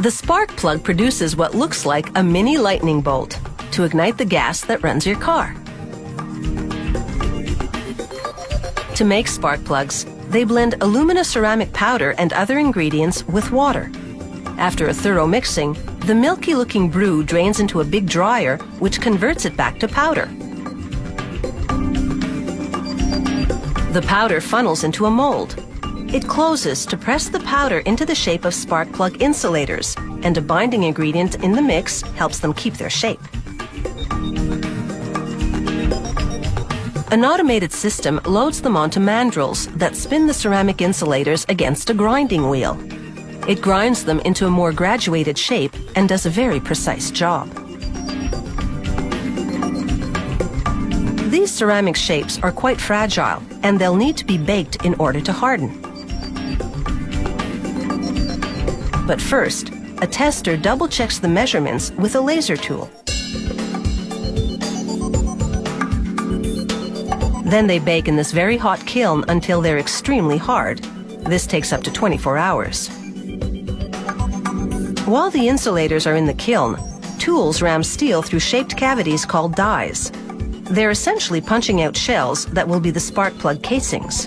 The spark plug produces what looks like a mini lightning bolt to ignite the gas that runs your car. To make spark plugs, they blend alumina-ceramic powder and other ingredients with water. After a thorough mixing, the milky-looking brew drains into a big dryer, which converts it back to powder. The powder funnels into a mold. It closes to press the powder into the shape of spark plug insulators, and a binding ingredient in the mix helps them keep their shape. An automated system loads them onto mandrels that spin the ceramic insulators against a grinding wheel. It grinds them into a more graduated shape and does a very precise job. These ceramic shapes are quite fragile, and they'll need to be baked in order to harden. But first, a tester double-checks the measurements with a laser tool. Then they bake in this very hot kiln until they're extremely hard. This takes up to 24 hours. While the insulators are in the kiln, tools ram steel through shaped cavities called dies. They're essentially punching out shells that will be the spark plug casings.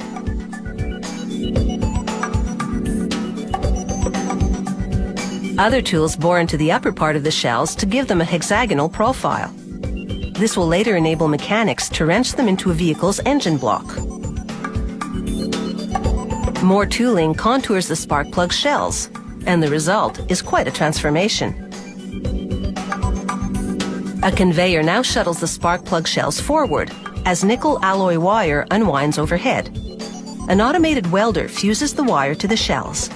Other tools bore into the upper part of the shells to give them a hexagonal profile. This will later enable mechanics to wrench them into a vehicle's engine block. More tooling contours the spark plug shells, and the result is quite a transformation. A conveyor now shuttles the spark plug shells forward as nickel alloy wire unwinds overhead. An automated welder fuses the wire to the shells.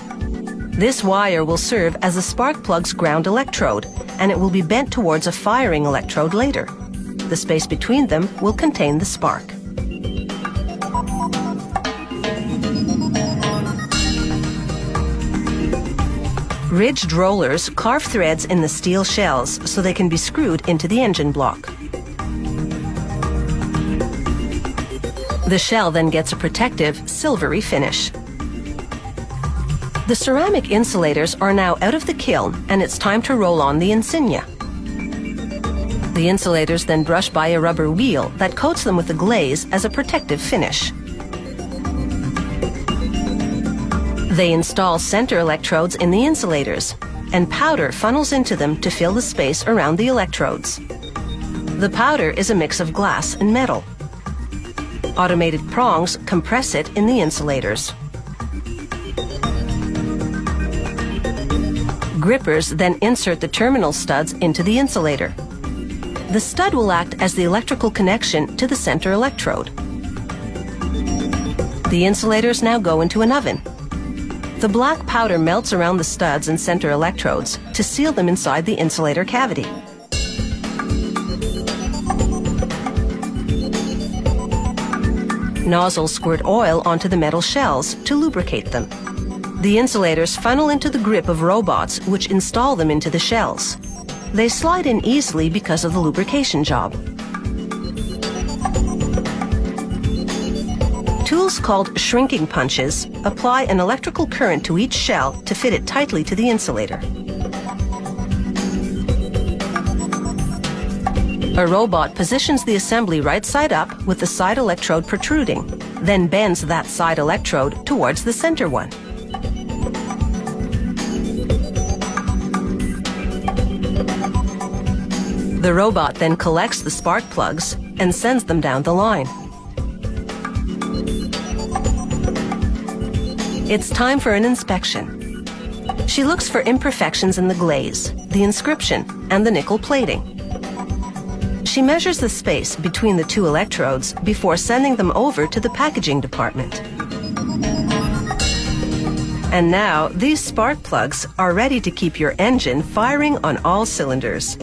This wire will serve as the spark plug's ground electrode, and it will be bent towards a firing electrode later. The space between them will contain the spark. Ridged rollers carve threads in the steel shells so they can be screwed into the engine block. The shell then gets a protective, silvery finish. The ceramic insulators are now out of the kiln, and it's time to roll on the insignia. The insulators then brush by a rubber wheel that coats them with a glaze as a protective finish. They install center electrodes in the insulators, and powder funnels into them to fill the space around the electrodes. The powder is a mix of glass and metal. Automated prongs compress it in the insulators. Grippers then insert the terminal studs into the insulator. The stud will act as the electrical connection to the center electrode. The insulators now go into an oven. The black powder melts around the studs and center electrodes to seal them inside the insulator cavity. Nozzles squirt oil onto the metal shells to lubricate them. The insulators funnel into the grip of robots which install them into the shells. They slide in easily because of the lubrication job. Tools called shrinking punches apply an electrical current to each shell to fit it tightly to the insulator. A robot positions the assembly right side up with the side electrode protruding, then bends that side electrode towards the center one. The robot then collects the spark plugs and sends them down the line. It's time for an inspection. She looks for imperfections in the glaze, the inscription, and the nickel plating. She measures the space between the two electrodes before sending them over to the packaging department. And now, these spark plugs are ready to keep your engine firing on all cylinders.